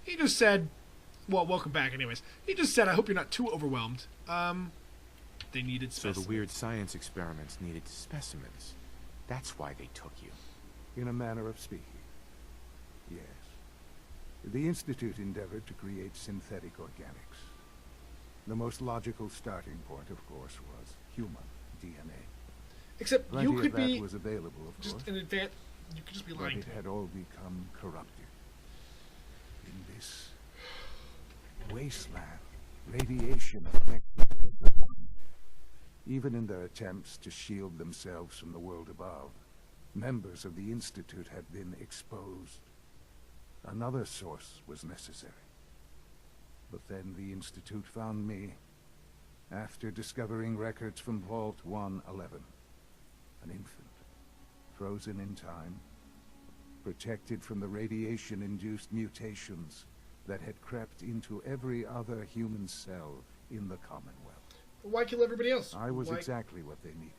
He just said, well, welcome back anyways. He just said, I hope you're not too overwhelmed. They needed specimens. So the weird science experiments needed specimens. That's why they took you. In a manner of speaking. Yes. The Institute endeavored to create synthetic organics. The most logical starting point, of course, was human DNA. Except Plenty you could of that be was available, of just course, in advance. You could just be but lying it to me. had all become corrupted. In this wasteland, radiation affected everyone. Even in their attempts to shield themselves from the world above, members of the Institute had been exposed. Another source was necessary. But then the Institute found me after discovering records from Vault 111. An infant, frozen in time, protected from the radiation-induced mutations that had crept into every other human cell in the Commonwealth. Why kill everybody else? I was Why? exactly what they needed.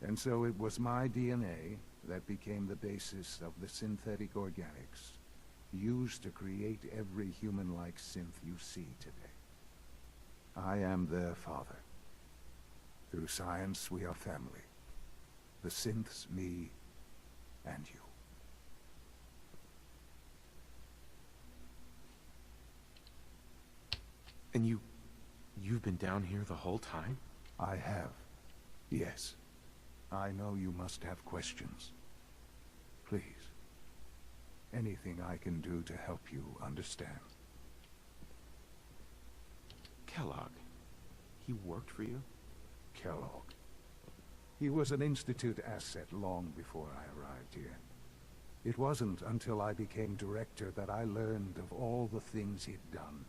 And so it was my DNA that became the basis of the synthetic organics used to create every human-like synth you see today. I am their father. Through science, we are family. The synths, me, and you. And you've been down here the whole time? I have. Yes. I know you must have questions. Please. Anything I can do to help you understand. Kellogg. He worked for you? Kellogg. He was an Institute asset long before I arrived here. It wasn't until I became director that I learned of all the things he'd done.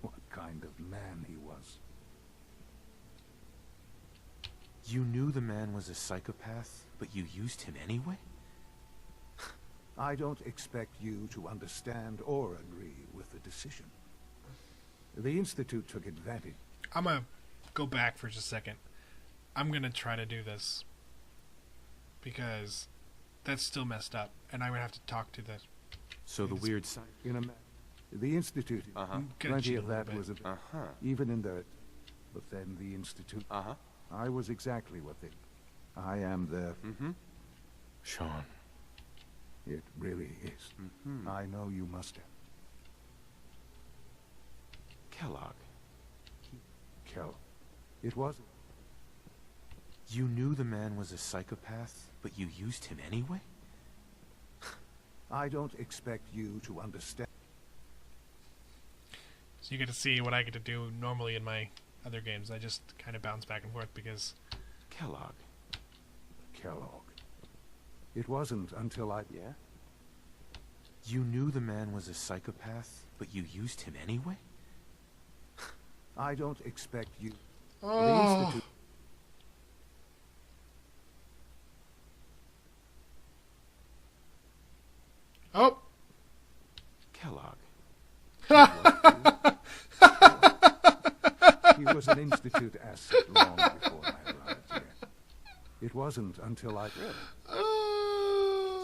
What kind of man he was. You knew the man was a psychopath, but you used him anyway? I don't expect you to understand or agree with the decision. The Institute took advantage. I'm gonna go back for just a second. I'm gonna try to do this because that's still messed up, and I'm gonna have to talk to this. So the weird science... The Institute, Uh-huh. plenty of that was... Uh-huh. Even in the... But then the Institute... Uh-huh. I was exactly what they... I am the... Mm-hmm. Sean. It really is. Mm-hmm. I know you must have. Kellogg. Kel. It was... You knew the man was a psychopath, but you used him anyway? I don't expect you to understand. So you get to see what I get to do normally in my other games. I just kind of bounce back and forth because... Kellogg. Kellogg. It wasn't until I... Yeah? You knew the man was a psychopath, but you used him anyway? I don't expect you... The Oh! Institute... Oh! Kellogg. He was an Institute asset long before I arrived here. It wasn't until I...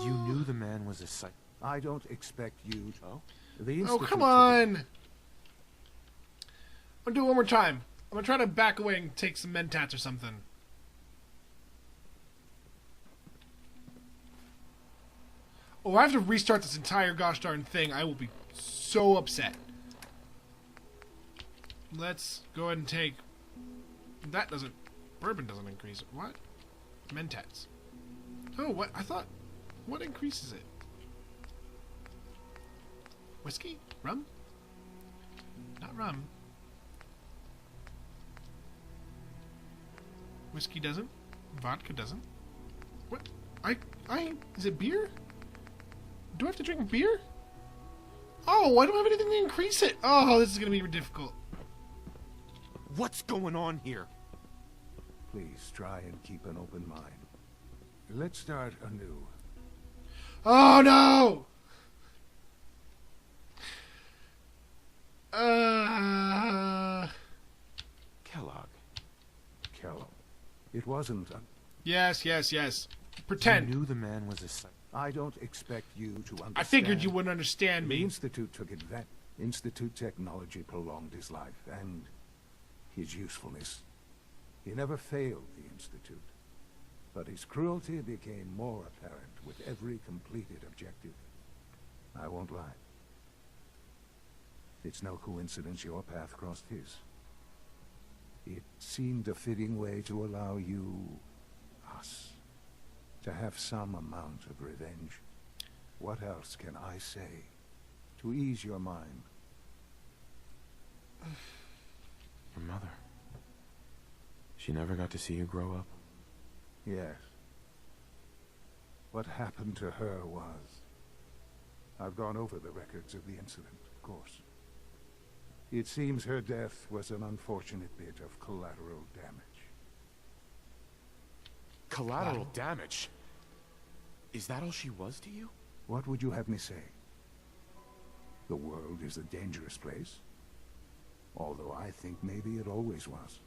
You knew the man was a psych... I don't expect you... Oh? The Oh, Institute come took on! I'm gonna do it one more time. I'm gonna try to back away and take some mentats or something. Oh, I have to restart this entire gosh darn thing. I will be so upset. Let's go ahead and take... That doesn't... Bourbon doesn't increase it. What? Mentats. Oh, what? I thought... What increases it? Whiskey? Rum? Not rum. Whiskey doesn't. Vodka doesn't. What? Is it beer? Do I have to drink beer? Oh, I don't have anything to increase it. Oh, this is going to be difficult. What's going on here? Please try and keep an open mind. Let's start anew. Oh, no! Kellogg. Kellogg. It wasn't... Yes. Pretend. You knew the man was a psych... I don't expect you to understand. I figured you wouldn't understand The me. Institute took advantage. Institute technology prolonged his life and his usefulness. He never failed the Institute, but his cruelty became more apparent with every completed objective. I won't lie. It's no coincidence your path crossed his. It seemed a fitting way to allow you, us, to have some amount of revenge. What else can I say to ease your mind? Your mother. She never got to see you grow up? Yes. What happened to her was... I've gone over the records of the incident, of course. It seems her death was an unfortunate bit of collateral damage. Collateral damage? Is that all she was to you? What would you have me say? The world is a dangerous place. Although I think maybe it always was.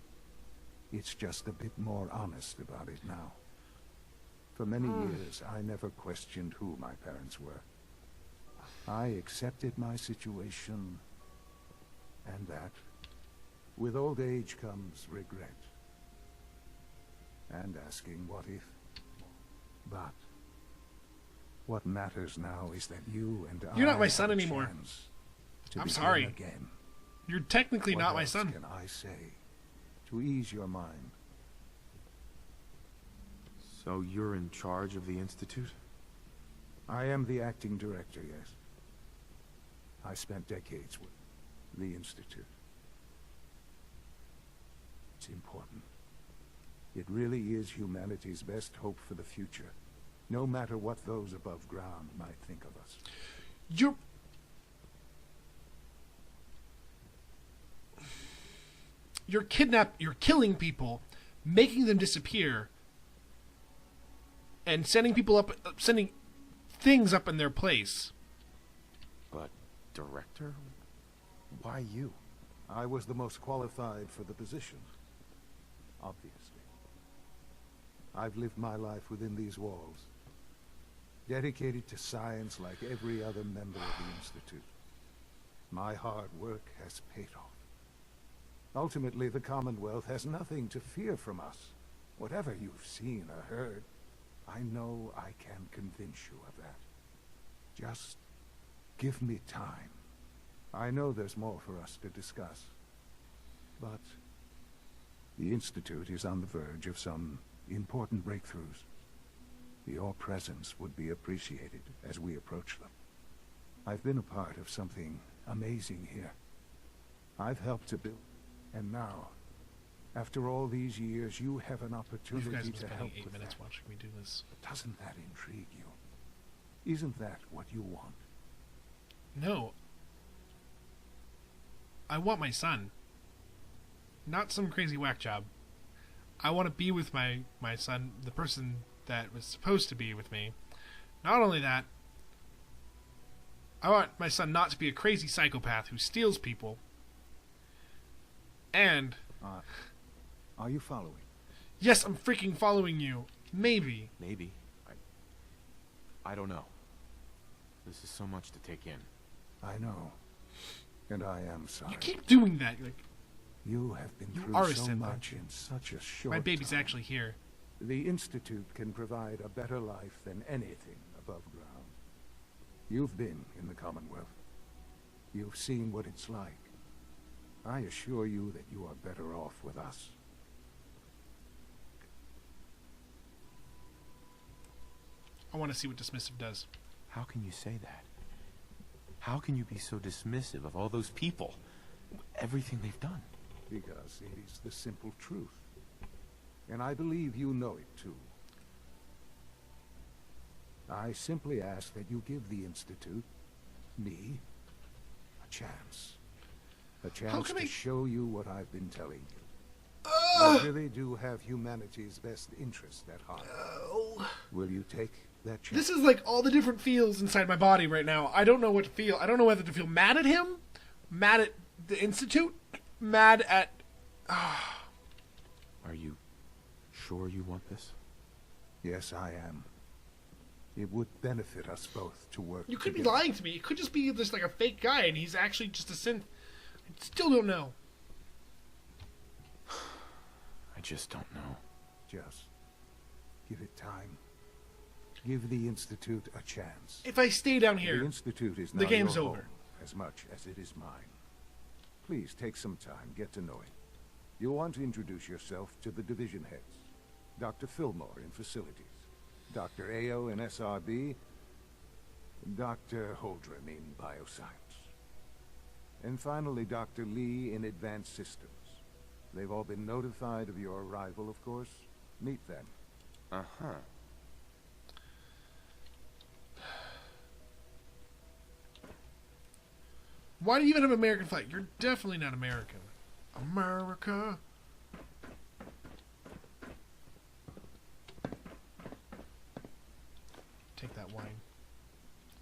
It's just a bit more honest about it now. For many years, I never questioned who my parents were. I accepted my situation, and that, with old age comes regret. And asking what if. But what matters now is that you and You're I not my son have a anymore. chance to I'm begin sorry. again. You're technically What not my else son. can I say to ease your mind? So you're in charge of the Institute? I am the acting director, yes. I spent decades with the Institute. It's important. It really is humanity's best hope for the future, no matter what those above ground might think of us. You're killing people, making them disappear, and sending things up in their place. But, director? Why you? I was the most qualified for the position, obviously. I've lived my life within these walls, dedicated to science like every other member of the Institute. My hard work has paid off. Ultimately, the Commonwealth has nothing to fear from us. Whatever you've seen or heard, I know I can convince you of that. Just give me time. I know there's more for us to discuss. But the Institute is on the verge of some important breakthroughs. Your presence would be appreciated as we approach them. I've been a part of something amazing here. I've helped to build... And now, after all these years, you have an You opportunity guys have been to spending help 8 with minutes that. watching me do this. Doesn't that intrigue you? Isn't that what you want? No. I want my son. Not some crazy whack job. I want to be with my son, the person that was supposed to be with me. Not only that, I want my son not to be a crazy psychopath who steals people. And... Are you following? yes, I'm freaking following you. Maybe. Maybe. I don't know. This is so much to take in. I know. And I am sorry. You keep doing that. Like, You have been You through are a so Sith, much aren't you? in such a short my baby's time. actually here. The Institute can provide a better life than anything above ground. You've been in the Commonwealth. You've seen what it's like. I assure you that you are better off with us. I want to see what dismissive does. How can you say that? How can you be so dismissive of all those people? Everything they've done? Because it is the simple truth. And I believe you know it too. I simply ask that you give the Institute, me, a chance. A chance can to I- show you what I've been telling you. I really do have humanity's best interest at heart. Will you take that chance? This is like all the different feels inside my body right now. I don't know what to feel. I don't know whether to feel mad at him, mad at the Institute, mad at... Are you sure you want this? Yes, I am. It would benefit us both to work You could be together. lying to me. It could just be just like a fake guy, and he's actually just a synth. I still don't know. I just don't know. Just give it time. Give the Institute a chance. If I stay down The here, Institute is the now game's your over. home, as much as it is mine. Please take some time, get to know him. You'll want to introduce yourself to the division heads. Dr. Fillmore in facilities, Dr. Ayo in SRB, Dr. Holdren in bioscience. And finally, Dr. Lee in advanced systems. They've all been notified of your arrival, of course. Meet them. Uh-huh. why do you even have an American flag? You're definitely not American. America. Take that wine.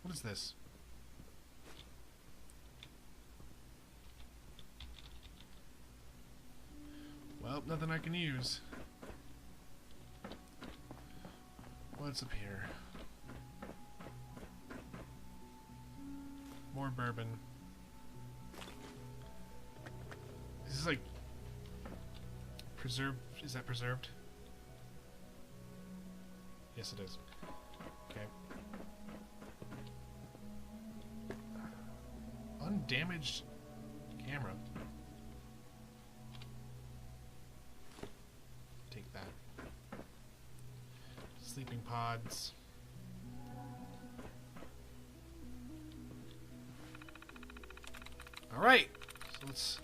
What is this? Well, nothing I can use. What's up here? More bourbon. This is like preserved. Is that preserved? Yes, it is. Okay. Undamaged camera. Take that. Sleeping pods. Alright. So let's...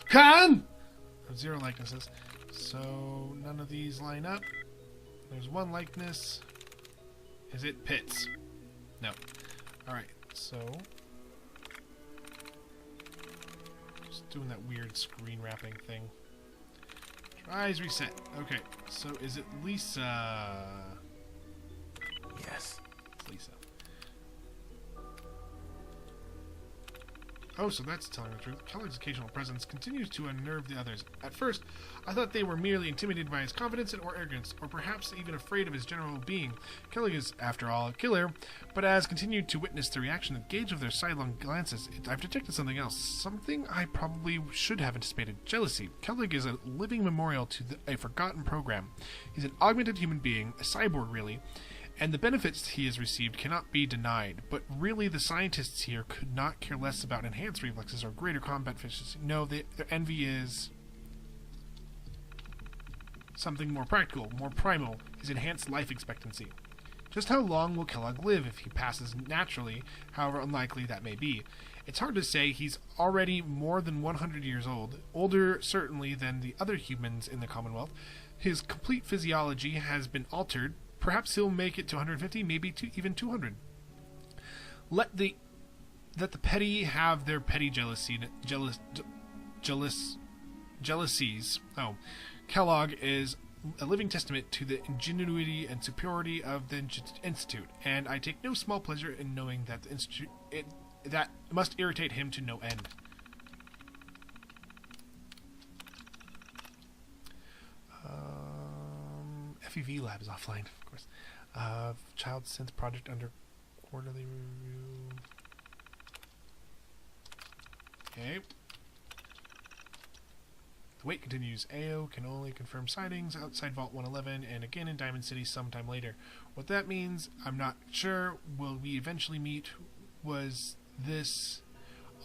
Khan! Zero likenesses. So none of these line up. There's one likeness. Is it Pitts? No. Alright, so... just doing that weird screen wrapping thing. Tries reset. Okay, so is it Lisa? Yes. It's Lisa. Oh, so that's telling the truth. Kelly's occasional presence continues to unnerve the others. At first, I thought they were merely intimidated by his confidence or arrogance, or perhaps even afraid of his general being. Kelly is, after all, a killer, but as continued to witness the reaction and gauge of their sidelong glances, I've detected something else. Something I probably should have anticipated. Jealousy. Kelly is a living memorial to a forgotten program. He's an augmented human being, a cyborg really, and the benefits he has received cannot be denied. But really, the scientists here could not care less about enhanced reflexes or greater combat efficiency. No, their envy is something more practical, more primal, his enhanced life expectancy. Just how long will Kellogg live if he passes naturally, however unlikely that may be? It's hard to say. He's already more than 100 years old, older certainly than the other humans in the Commonwealth. His complete physiology has been altered. Perhaps he'll make it to 150, maybe even 200. Let the petty have their petty jealousies. Oh, Kellogg is a living testament to the ingenuity and superiority of the Institute, and I take no small pleasure in knowing that the Institute that must irritate him to no end. FEV Lab is offline, of course. Child Synth project under quarterly review. Okay. The wait continues. AO can only confirm sightings outside Vault 111 and again in Diamond City sometime later. What that means, I'm not sure. Will we eventually meet? Was this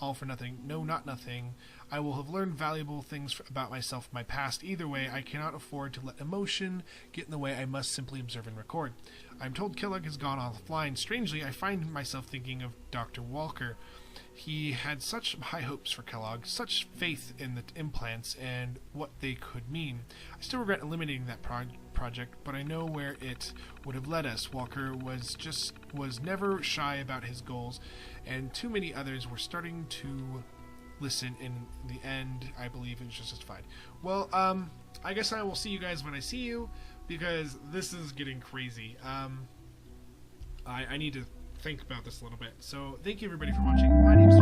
all for nothing? No, not nothing. I will have learned valuable things about myself in my past. Either way, I cannot afford to let emotion get in the way. I must simply observe and record. I'm told Kellogg has gone offline. Strangely, I find myself thinking of Dr. Walker. He had such high hopes for Kellogg, such faith in the implants and what they could mean. I still regret eliminating that project, but I know where it would have led us. Walker was never shy about his goals, and too many others were starting to listen. In the end, I believe it was justified. Well, I guess I will see you guys when I see you, because this is getting crazy. I need to think about this a little bit. So thank you everybody for watching. My name's